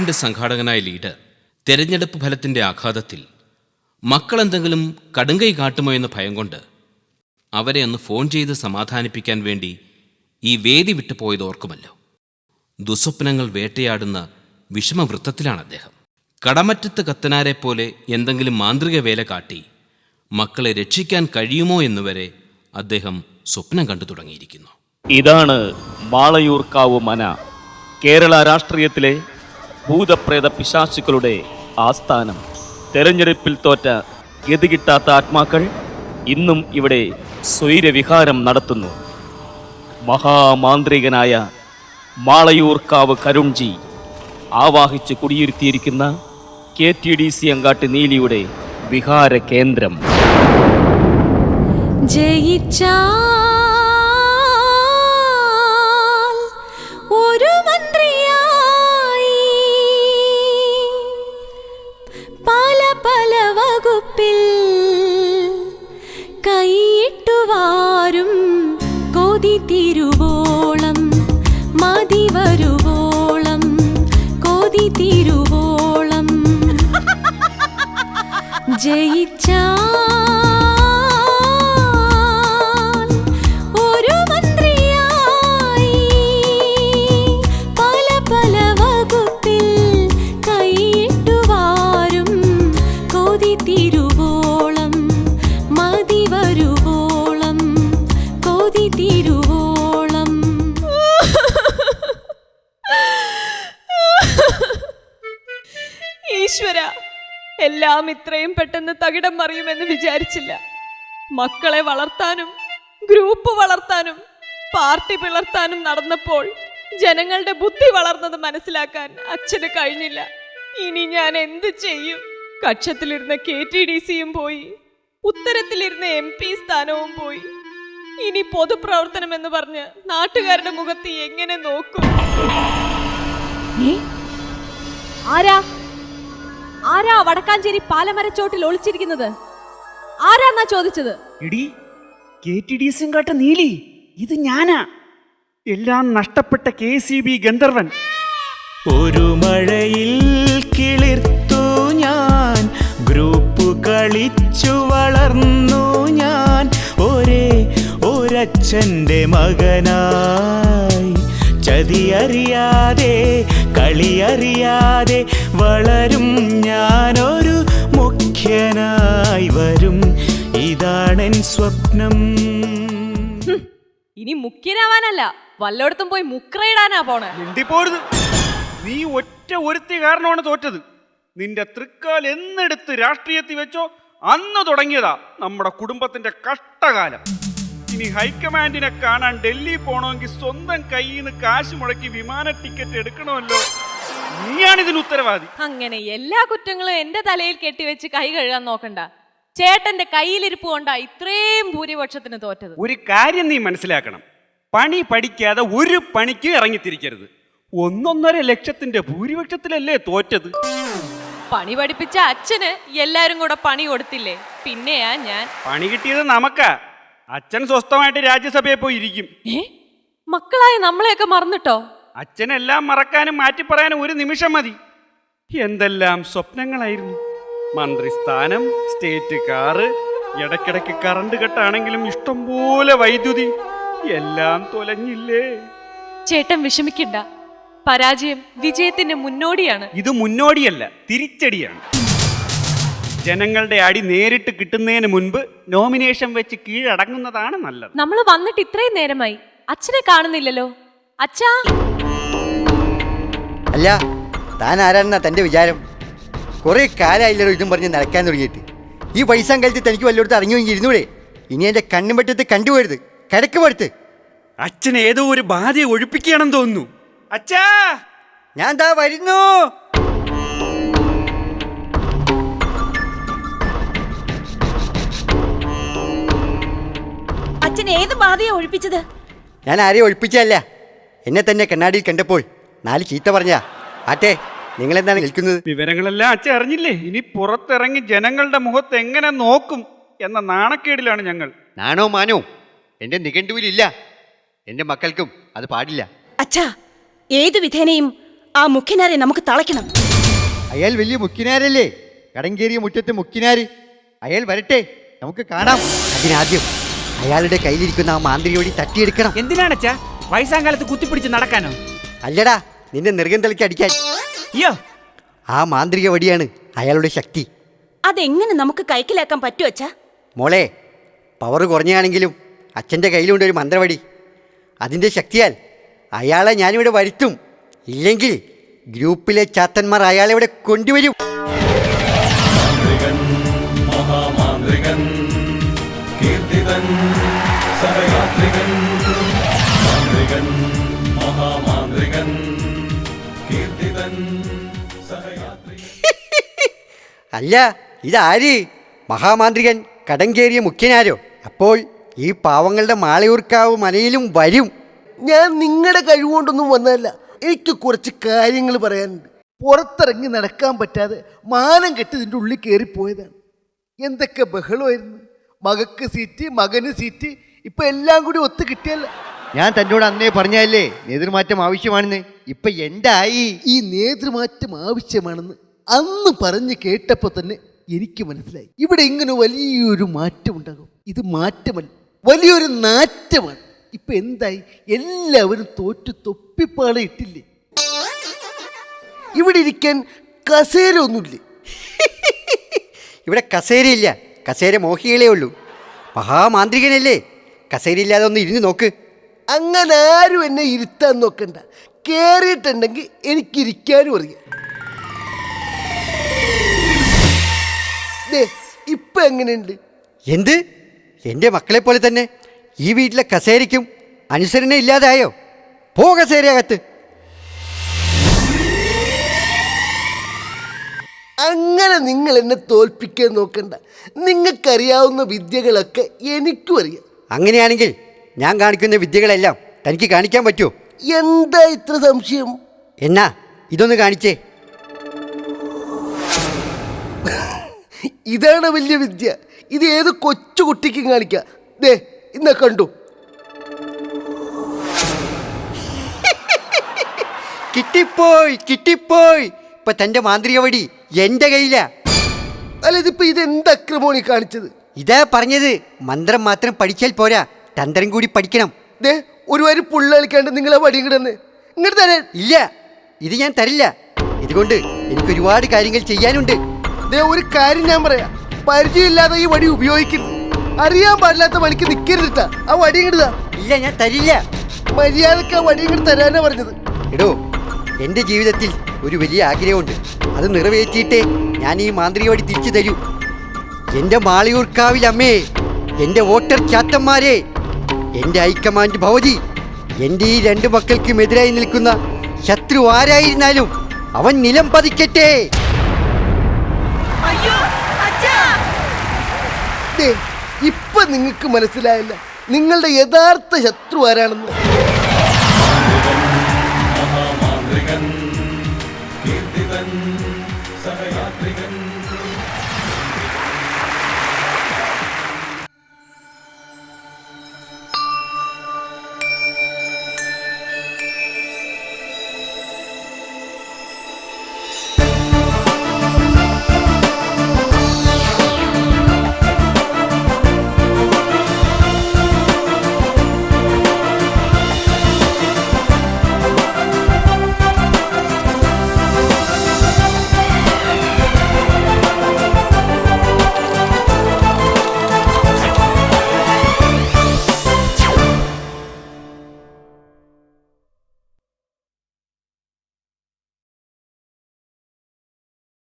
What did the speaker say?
റാലിയുടെ സംഘാടകനായ leader തെരഞ്ഞെടുപ്പ് ഫലത്തിൻ്റെ ആഘാതത്തിൽ മക്കളെന്തെങ്കിലും കടുങ്കൈ കാട്ടുമോ എന്ന ഭയം കൊണ്ട് അവരെ ഒന്ന് ഫോൺ ചെയ്ത് സമാധാനിപ്പിക്കാൻ വേണ്ടി ഈ വേദി വിട്ടുപോയത് ഓർക്കുമല്ലോ. ദുസ്വപ്നങ്ങൾ വേട്ടയാടുന്ന വിഷമവൃത്തത്തിലാണ് അദ്ദേഹം. കടമറ്റത്ത് കത്തനാരെ പോലെ എന്തെങ്കിലും മാന്ത്രിക വേല കാട്ടി മക്കളെ രക്ഷിക്കാൻ കഴിയുമോ എന്നുവരെ അദ്ദേഹം സ്വപ്നം കണ്ടു തുടങ്ങിയിരിക്കുന്നു. ഇതാണ് മാളയൂർക്കാവ് മന, കേരള രാഷ്ട്രീയത്തിലെ ഭൂതപ്രേത പിശാചുക്കളുടെ ആസ്ഥാനം. തെരഞ്ഞെടുപ്പിൽ തോറ്റ ഗതികിട്ടാത്ത ആത്മാക്കൾ ഇന്നും ഇവിടെ സ്വൈരവിഹാരം നടത്തുന്നു. മഹാമാന്ത്രികനായ മാളയൂർക്കാവ് കരുൺജി ആവാഹിച്ച് കുടിയിരുത്തിയിരിക്കുന്ന KTDC അങ്കാട്ട് നീലിയുടെ വിഹാര കേന്ദ്രം. ഒരു മന്ത്രിയായി പല പല വകുപ്പിൽ കൈയിട്ടുവാരും കൊതി തിരുവോളം മതി വരുവോളം കൊതി തിരുവോളം ജയിച്ചാൽ ഒരു മന്ത്രിയായി പല പല വകുപ്പിൽ കൈയിട്ടുവാരും കൊതി തിരുവോളം മതി വരുവോളം കൊതി തിരുവോളം. ഈശ്വര, എല്ലാം ഇത്രയും പെട്ടെന്ന് തകിടം മറിയുമെന്ന് വിചാരിച്ചില്ല. മക്കളെ വളർത്താനും ഗ്രൂപ്പ് വളർത്താനും പാർട്ടി പിളർത്താനും നടന്നപ്പോൾ ജനങ്ങളുടെ ബുദ്ധി വളർന്നത് മനസ്സിലാക്കാൻ അച്ഛന് കഴിഞ്ഞില്ല. ഇനി ഞാൻ എന്ത് ചെയ്യും? കക്ഷത്തിലിരുന്ന KTDCയും പോയി, ഉത്തരത്തിലിരുന്ന MP സ്ഥാനവും പോയി. ഇനി പൊതുപ്രവർത്തനം എന്ന് പറഞ്ഞ് നാട്ടുകാരുടെ മുഖത്ത് എങ്ങനെ നോക്കും? ആരാ വടക്കാഞ്ചേരി പാലമരച്ചോട്ടിൽ ഒളിച്ചിരിക്കുന്നത്? ആരാന്നാ ചോദിച്ചത്? എടി, KTDC കാട്ട നീലി, ഇത് ഞാനാ. എല്ലാം നഷ്ടപ്പെട്ട KCB ഗന്ധർവൻ. ഒരു മഴയിൽ കിളിർത്തു ഞാൻ, ഗ്രൂപ്പ് കളിച്ചു വളർന്നു ഞാൻ, ഒരച്ഛൻ്റെ മകനായി. ചതിയറിയാതെ കളിയറിയാതെ വളരും ഞാനൊരു മുഖ്യനായി വരും, ഇതാണെൻ സ്വപ്നം. ഇനി മുഖ്യനാവാനല്ല, വല്ലോടത്തും പോയി മുക്രയിടാനാ പോണേ. എന്തിപ്പോരുത്, നീ ഒറ്റ ഒരുത്തി കാരണമാണ് തോറ്റത്. നിന്റെ തൃക്കാൽ എന്നെടുത്ത് രാഷ്ട്രീയത്തിൽ വെച്ചോ അന്ന് തുടങ്ങിയതാ നമ്മുടെ കുടുംബത്തിന്റെ കഷ്ടകാലം. ഇനി ഹൈക്കമാൻഡിനെ കാണാൻ ഡൽഹി പോണമെങ്കിൽ സ്വന്തം കയ്യിൽ നിന്ന് കാശ് മുടക്കി വിമാന ടിക്കറ്റ് എടുക്കണമല്ലോ. നീയാണിതിന് ഉത്തരവാദി. അങ്ങനെ എല്ലാ കുറ്റങ്ങളും എന്റെ തലയിൽ കെട്ടിവെച്ച് കൈ കഴുകാൻ നോക്കണ്ട. ചേട്ടന്റെ കയ്യിലിരിപ്പ് കൊണ്ടാ ഇത്രയും ഭൂരിപക്ഷത്തിന് തോറ്റത്. ഒരു കാര്യം നീ മനസ്സിലാക്കണം, പണി പഠിക്കാതെ ഒരു പണിക്ക് ഇറങ്ങിത്തിരിക്കരുത്. 1.5 ലക്ഷത്തിന്റെ ഭൂരിപക്ഷത്തിലല്ലേ തോറ്റത്. പണി പഠിപ്പിച്ച അച്ഛന് എല്ലാരും കൂടെ പണി കൊടുത്തില്ലേ, പിന്നെയാ ഞാൻ. പണി കിട്ടിയത് നമുക്കാ. അച്ഛൻ സ്വസ്ഥമായിട്ട് രാജ്യസഭയിൽ പോയി ഇരിക്കും. മക്കളായ നമ്മളെയൊക്കെ മറന്നിട്ടോ? അച്ഛനെല്ലാം മറക്കാനും മാറ്റി പറയാനും ഒരു നിമിഷം മതി. എന്തെല്ലാം സ്വപ്നങ്ങളായിരുന്നു. മന്ത്രിസ്ഥാനം, സ്റ്റേറ്റ് കാറ്, ഇടയ്ക്കിടയ്ക്ക് കറണ്ട് കട്ടാണെങ്കിലും ഇഷ്ടംപോലെ വൈദ്യുതി, എല്ലാം തൊലഞ്ഞില്ലേ. ചേട്ടൻ വിഷമിക്കണ്ട, പരാജയം വിജയത്തിന്റെ മുന്നോടിയാണ്. ഇത് മുന്നോടിയല്ല, തിരിച്ചടിയാണ്. ജനങ്ങളുടെ അടി നേരിട്ട് കിട്ടുന്നതിന് മുൻപ് നോമിനേഷൻ വെച്ച് കീഴടങ്ങുന്നതാണ് നല്ലത്. നമ്മൾ വന്നിട്ട് ഇത്രയും നേരമായി, അച്ഛനെ കാണുന്നില്ലല്ലോ. അച്ഛാ. അല്ല, താൻ ആരാണെന്നാ തൻ്റെ വിചാരം? കുറേ കാലമായില്ലല്ലോ ഇതും പറഞ്ഞ് നടക്കാൻ തുടങ്ങിയിട്ട്. ഈ പൈസ കാലത്ത് തനിക്ക് വല്ലയിടത്ത് ഇറങ്ങി ഇരുന്നൂടെ? ഇനി എൻ്റെ കണ്ണും വെട്ടത്ത് കണ്ടുപോരുത്, കിടക്ക് പടുത്ത്. അച്ഛൻ ഏതോ ഒരു ബാധയെ ഒഴിപ്പിക്കുകയാണെന്ന് തോന്നുന്നു. അച്ഛാ, ഞാൻ ദാ വരുന്നു. അച്ഛൻ ഏത് ബാധയാ ഒഴിപ്പിച്ചത്? ഞാൻ ആരെയും ഒഴിപ്പിച്ചതല്ല, എന്നെ തന്നെ കണ്ണാടിയിൽ കണ്ടപ്പോൾ 4 ചീത്ത പറഞ്ഞാ. ആട്ടെ, നിങ്ങളെന്താണ് നിൽക്കുന്നത്? വിവരങ്ങളെല്ലാം അച്ഛൻ അറിഞ്ഞില്ലേ? ഇനി പുറത്തിറങ്ങി ജനങ്ങളുടെ മുഖത്ത് എങ്ങനെ നോക്കും എന്ന നാണക്കേടിലാണ് ഞങ്ങൾ. നാണോ മാനോ എൻ്റെ നിഘണ്ടുവിലില്ല. എൻ്റെ മക്കൾക്കും അത് പാടില്ല. അച്ഛാ, ഏതു വിധേനയും ആ മുഖ്യനാരെ നമുക്ക് തളയ്ക്കണം. അയാൾ വലിയ മുക്കിനാരല്ലേ? കടങ്കേറിയ മുറ്റത്ത് മുക്കിനാര്. അയാൾ വരട്ടെ, നമുക്ക് കാണാം. അതിനാദ്യം അയാളുടെ കയ്യിലിരിക്കുന്ന ആ മാന്ത്രിക വടി തട്ടിയെടുക്കണം. എന്തിനാണച്ചാ വയസ്സാങ്കാലത്ത് കുത്തിപ്പിടിച്ച് നടക്കാനോ? അല്ലടാ, നിന്നെ നെറുകന്തലയ്ക്ക് അടിക്കാൻ. അയ്യോ, ആ മാന്ത്രിക വടിയാണ് അയാളുടെ ശക്തി. അതെങ്ങനെ നമുക്ക് കൈക്കലാക്കാൻ പറ്റുവച്ചാ? മോളെ, പവർ കുറഞ്ഞാണെങ്കിലും അച്ഛൻ്റെ കയ്യിലുണ്ട് ഒരു മന്ത്രവടി. അതിൻ്റെ ശക്തിയാൽ അയാളെ ഞാനിവിടെ വരുത്തും. ഇല്ലെങ്കിൽ ഗ്രൂപ്പിലെ ചാത്തന്മാർ അയാളെ ഇവിടെ കൊണ്ടുവരും. അല്ല, ഇതാര്? മഹാമാന്ത്രികൻ കടങ്കേറിയ മുഖ്യനാരോ? അപ്പോൾ ഈ പാവങ്ങളുടെ മാളയൂർക്കാവ് മനയിലും വരും. ഞാൻ നിങ്ങളുടെ കഴിവുകൊണ്ടൊന്നും വന്നതല്ല. എനിക്ക് കുറച്ച് കാര്യങ്ങൾ പറയാനുണ്ട്. പുറത്തിറങ്ങി നടക്കാൻ പറ്റാതെ മാനം കെട്ടി ഇതിൻ്റെ ഉള്ളിൽ കയറിപ്പോയതാണ്. എന്തൊക്കെ ബഹളമായിരുന്നു. മകക്ക് സീറ്റ്, മകന് സീറ്റ്, ഇപ്പൊ എല്ലാം കൂടി ഒത്തു കിട്ടിയല്ല. ഞാൻ തന്നോട് അന്നേ പറഞ്ഞല്ലേ നേതൃമാറ്റം ആവശ്യമാണെന്ന്. ഇപ്പൊ എന്തായി? ഈ നേതൃമാറ്റം ആവശ്യമാണെന്ന് അന്ന് പറഞ്ഞ് കേട്ടപ്പോൾ തന്നെ എനിക്ക് മനസ്സിലായി ഇവിടെ ഇങ്ങനെ വലിയൊരു മാറ്റം ഉണ്ടാകും. ഇത് മാറ്റമല്ല, വലിയൊരു നാറ്റമാണ്. ഇപ്പൊ എന്തായി? എല്ലാവരും തോറ്റു തൊപ്പിപ്പാള ഇട്ടില്ലേ? ഇവിടെ ഇരിക്കാൻ കസേര ഒന്നുമില്ലേ? ഇവിടെ കസേരയില്ല, കസേര മോഹികളേ ഉള്ളൂ. മഹാമാന്ത്രികനല്ലേ, കസേരയില്ലാതെ ഒന്ന് ഇരുന്ന് നോക്ക്. അങ്ങനെ ആരും എന്നെ ഇരുത്താൻ നോക്കണ്ട. കേറിയിട്ടുണ്ടെങ്കിൽ എനിക്കിരിക്കാനും അറിയാം. ഇപ്പൊ എങ്ങനെയുണ്ട്? എന്ത്? എൻ്റെ മക്കളെ പോലെ തന്നെ ഈ വീട്ടിലെ കസേരയ്ക്കും അനുസരണ ഇല്ലാതായോ? പോ കസേരകത്ത്. അങ്ങനെ നിങ്ങൾ എന്നെ തോൽപ്പിക്കാൻ നോക്കണ്ട. നിങ്ങൾക്കറിയാവുന്ന വിദ്യകളൊക്കെ എനിക്കും അറിയാം. അങ്ങനെയാണെങ്കിൽ ഞാൻ കാണിക്കുന്ന വിദ്യകളെല്ലാം തനിക്ക് കാണിക്കാൻ പറ്റുമോ? എന്താ ഇത്ര സംശയം? എന്നാ ഇതൊന്ന് കാണിച്ചേ. ഇതാണ് വലിയ വിദ്യ. ഇത് ഏത് കൊച്ചു കുട്ടിക്കും കാണിക്കാം. ദേ ഇന്ന കണ്ടു. കിട്ടിപ്പോയി, കിട്ടിപ്പോയി. ഇപ്പൊ തന്റെ മാന്ത്രിക വടി എന്റെ കയ്യിലാ. അല്ല, ഇതിപ്പോ ഇതെന്ത് അക്രമമാണ് ഈ കാണിച്ചത്? ഇതാ പറഞ്ഞത്, മന്ത്രം മാത്രം പഠിച്ചാൽ പോരാ, തന്ത്രം കൂടി പഠിക്കണം. ദേ ഒരു വരി പുള്ള കളിക്കാണ്ട് നിങ്ങളെ വടി ഇങ്ങോട്ട് ഇങ്ങോട്ട് തരാൻ. ഇല്ല, ഇത് ഞാൻ തരില്ല. ഇതുകൊണ്ട് എനിക്ക് ഒരുപാട് കാര്യങ്ങൾ ചെയ്യാനുണ്ട്. ദേ ഒരു കാര്യം ഞാൻ പറയാം, പരിചയമില്ലാതെ ഈ വടി ഉപയോഗിക്കരുത്. അറിയാൻ പാടില്ലാത്ത വഴിക്ക് നിൽക്കരുതിട്ടാ. ആ വടി ഇങ്ങോട്ടാ. ഇല്ല, ഞാൻ തരില്ല. മര്യാദക്ക് ആ വടി ഇങ്ങോട്ട് തരാനാ പറഞ്ഞത്. എടോ, എൻ്റെ ജീവിതത്തിൽ ഒരു വലിയ ആഗ്രഹമുണ്ട്. അത് നിറവേറ്റിയിട്ടേ ഞാൻ ഈ മാന്ത്രിക വടി തിരിച്ചു തരൂ. എൻ്റെ മാളയൂർക്കാവിലമ്മേ, എൻ്റെ വോട്ടർ ചാത്തന്മാരെ, എൻ്റെ ഹൈക്കമാൻഡ് ഭവതി, എൻ്റെ ഈ രണ്ട് മക്കൾക്കും എതിരായി നിൽക്കുന്ന ശത്രു ആരായിരുന്നാലും അവൻ നിലം പതിക്കട്ടെ. ഇപ്പൊ നിങ്ങൾക്ക് മനസ്സിലായില്ല നിങ്ങളുടെ യഥാർത്ഥ ശത്രു ആരാണെന്ന്. കീർത്തിതൻ സഹയാത്രികൻ